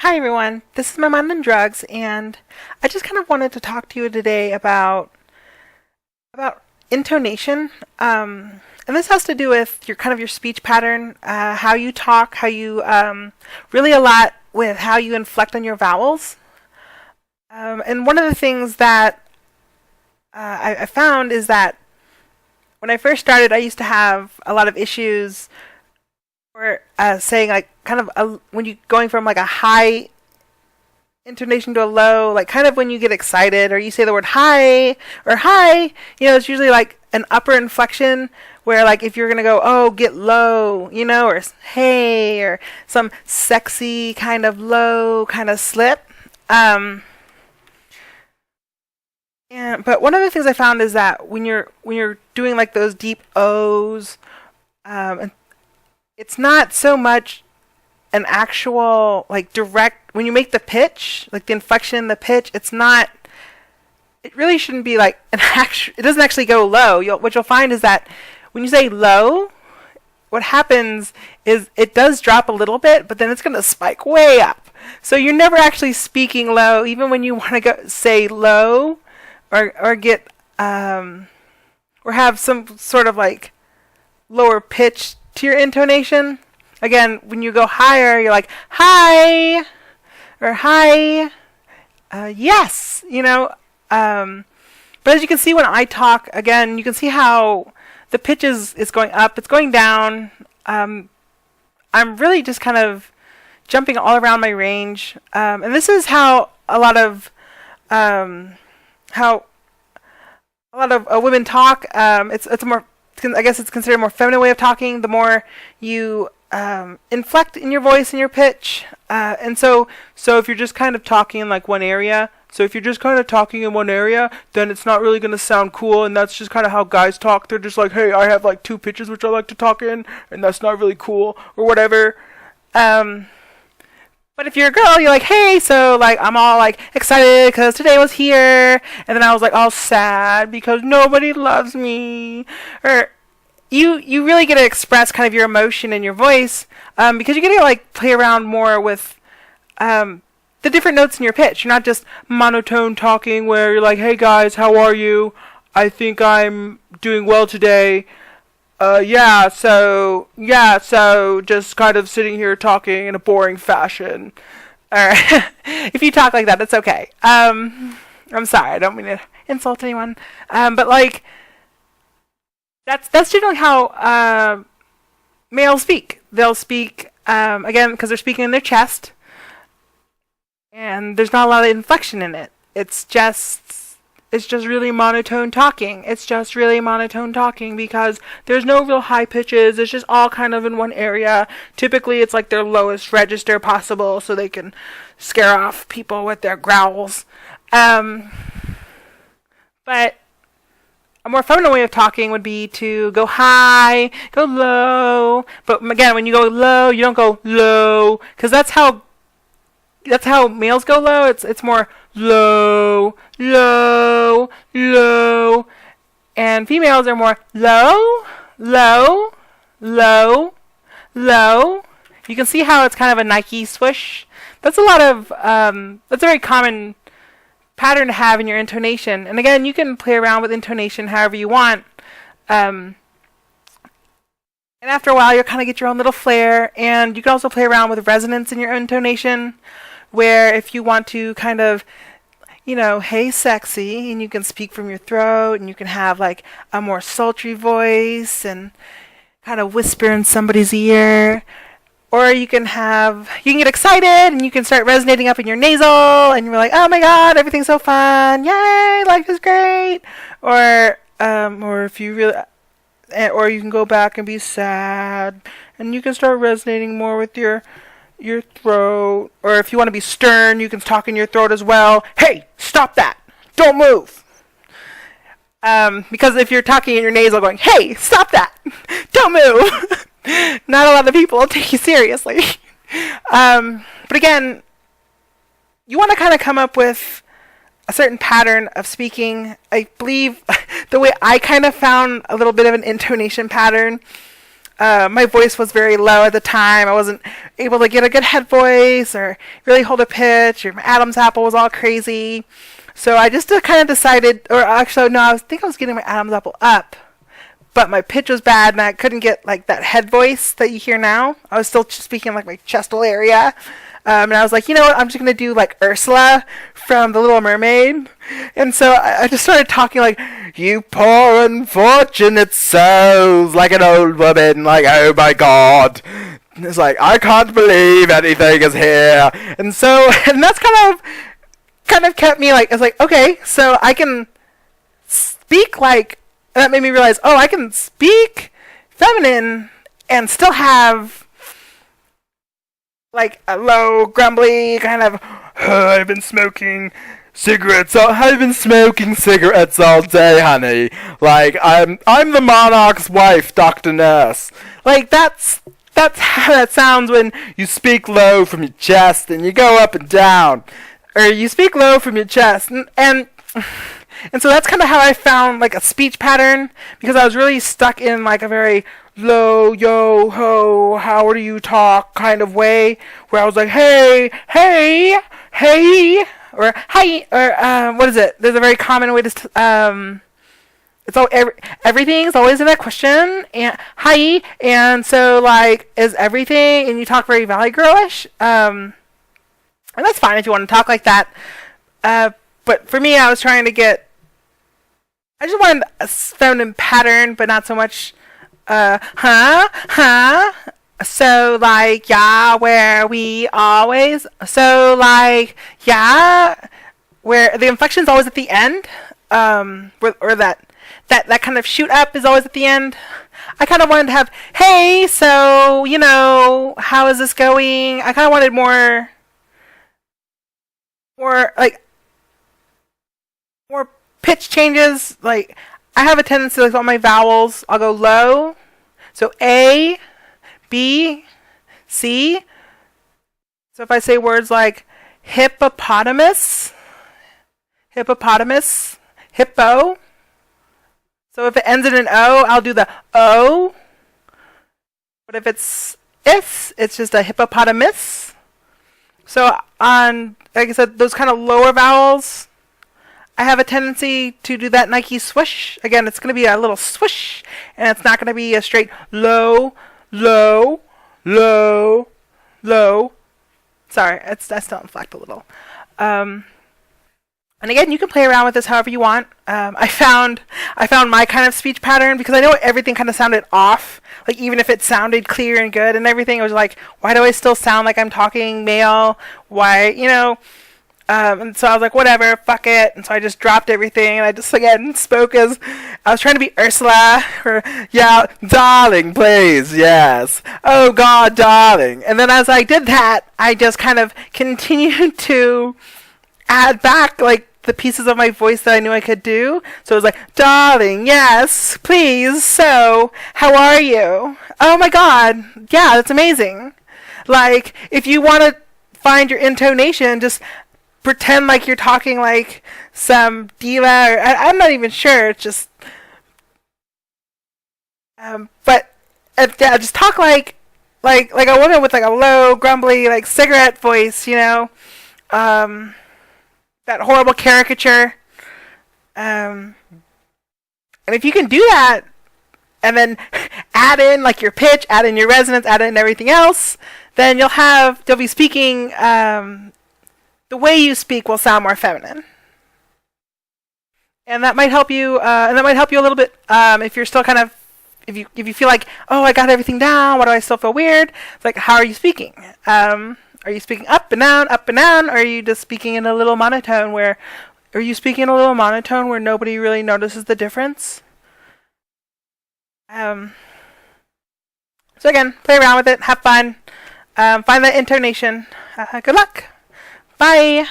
Hi everyone, this is my mind and drugs, and I just kind of wanted to talk to you today about intonation. And this has to do with your speech pattern, how you talk, how you really a lot with how you inflect on your vowels. And one of the things that I found is that when I first started, I used to have a lot of issues or saying like when you going from like a high intonation to a low, like kind of when you get excited or you say the word hi or hi, it's usually like an upper inflection where like if you're gonna go, oh, get low, or hey, or some sexy kind of low kind of slip. But one of the things I found is that when you're doing like those deep O's, and it's not so much an actual like direct when you make the pitch, like the inflection, the pitch. It really shouldn't be like an actual. It doesn't actually go low. What you'll find is that when you say low, what happens is it does drop a little bit, but then it's going to spike way up. So you're never actually speaking low, even when you want to go say low, or get or have some sort of like lower pitch to your intonation. Again, when you go higher, you're like hi or hi, yes, But as you can see when I talk, again, you can see how the pitch is going up, it's going down. I'm really just kind of jumping all around my range, and this is how a lot of women talk. It's more, I guess it's considered a more feminine way of talking. The more you inflect in your voice and your pitch, and so if you're just kind of talking in like one area, then it's not really going to sound cool, and that's just kind of how guys talk. They're just like, hey, I have like two pitches which I like to talk in, and that's not really cool or whatever. But if you're a girl, you're like, hey, so like I'm all like excited because today was here, and then I was like all sad because nobody loves me, or you really get to express kind of your emotion in your voice, because you get to like play around more with the different notes in your pitch. You're not just monotone talking where you're like, hey guys, how are you? I think I'm doing well today. So just kind of sitting here talking in a boring fashion. Alright. If you talk like that, that's okay. I'm sorry, I don't mean to insult anyone. But like that's generally how males speak. They'll speak again because they're speaking in their chest, and there's not a lot of inflection in it. It's just really monotone talking. It's just really monotone talking because there's no real high pitches. It's just all kind of in one area. Typically, it's like their lowest register possible, so they can scare off people with their growls. But a more feminine way of talking would be to go high, go low. But again, when you go low, you don't go low, because that's how males go low. It's more low, low, low, and females are more low, low, low, low. You can see how it's kind of a Nike swoosh. That's a very common pattern to have in your intonation. And again, you can play around with intonation however you want. And after a while, you'll kind of get your own little flair, and you can also play around with resonance in your intonation, where if you want to kind of, hey sexy, and you can speak from your throat, and you can have like a more sultry voice and kind of whisper in somebody's ear. Or you can get excited and you can start resonating up in your nasal, and you're like, oh my god, everything's so fun, yay, life is great. Or if you really, or you can go back and be sad, and you can start resonating more with your throat. Or if you want to be stern, you can talk in your throat as well. Hey, stop that! Don't move! Because if you're talking in your nasal going, hey, stop that! Don't move! Not a lot of people will take you seriously. But again, you want to kind of come up with a certain pattern of speaking. I believe the way I kind of found a little bit of an intonation pattern my voice was very low at the time. I wasn't able to get a good head voice or really hold a pitch, or my Adam's apple was all crazy. So I just kind of decided, or actually, no, I think I was getting my Adam's apple up, but my pitch was bad and I couldn't get like that head voice that you hear now. I was still speaking like my chestal area. And I was like, you know what, I'm just going to do like Ursula from The Little Mermaid. And so I just started talking like, you poor unfortunate souls, like an old woman, like, oh my god. And it's like, I can't believe anything is here. And so, and that's kind of kept me like, it's like, okay, so I can speak like, and that made me realize, oh, I can speak feminine and still have like a low, grumbly kind of, I've been smoking cigarettes all day, honey. Like, I'm the monarch's wife, Dr. Nurse. Like, that's how that sounds when you speak low from your chest and you go up and down. Or you speak low from your chest. And so that's kind of how I found, like, a speech pattern, because I was really stuck in, like, a very low, yo, ho, how do you talk kind of way, where I was like, hey, or hi, or, what is it? There's a very common way to, it's all, everything's always in that question, and hi, and so, like, is everything, and you talk very Valley Girlish, and that's fine if you want to talk like that, but for me, I was trying to I just wanted a feminine pattern, but not so much, so, like, yeah, where we always, so, like, yeah, where the inflection's always at the end, or that kind of shoot up is always at the end. I kind of wanted to have, hey, so, you know, how is this going? I kind of wanted more, more pitch changes. Like, I have a tendency, like, on my vowels, I'll go low. So A, B, C. So if I say words like hippopotamus, hippo. So if it ends in an O, I'll do the O. But if it's just a hippopotamus. So on, like I said, those kind of lower vowels, I have a tendency to do that Nike swoosh. Again, it's going to be a little swoosh, and it's not going to be a straight low, low, low, low. Sorry, I still inflect a little. And again, you can play around with this however you want. I found my kind of speech pattern, because I know everything kind of sounded off. Like, even if it sounded clear and good and everything, it was like, why do I still sound like I'm talking male? Why, you know? And so I was like, whatever, fuck it. And so I just dropped everything, and I just, again, spoke as, I was trying to be Ursula, or, yeah, darling, please, yes. Oh, God, darling. And then as I did that, I just kind of continued to add back, like, the pieces of my voice that I knew I could do. So it was like, darling, yes, please, so, how are you? Oh, my God, yeah, that's amazing. Like, if you want to find your intonation, just pretend like you're talking like some diva, or I'm not even sure. It's just, but yeah, just talk like a woman with like a low, grumbly, like cigarette voice, you know, that horrible caricature. And if you can do that, and then add in like your pitch, add in your resonance, add in everything else, then you'll be speaking. The way you speak will sound more feminine, and that might help you. And that might help you a little bit if you're still kind of, if you feel like, oh, I got everything down. Why do I still feel weird? It's like, how are you speaking? Are you speaking up and down, or are you just speaking in a little monotone where? Are you speaking in a little monotone where nobody really notices the difference? So again, play around with it, have fun, find that intonation. Good luck. Bye.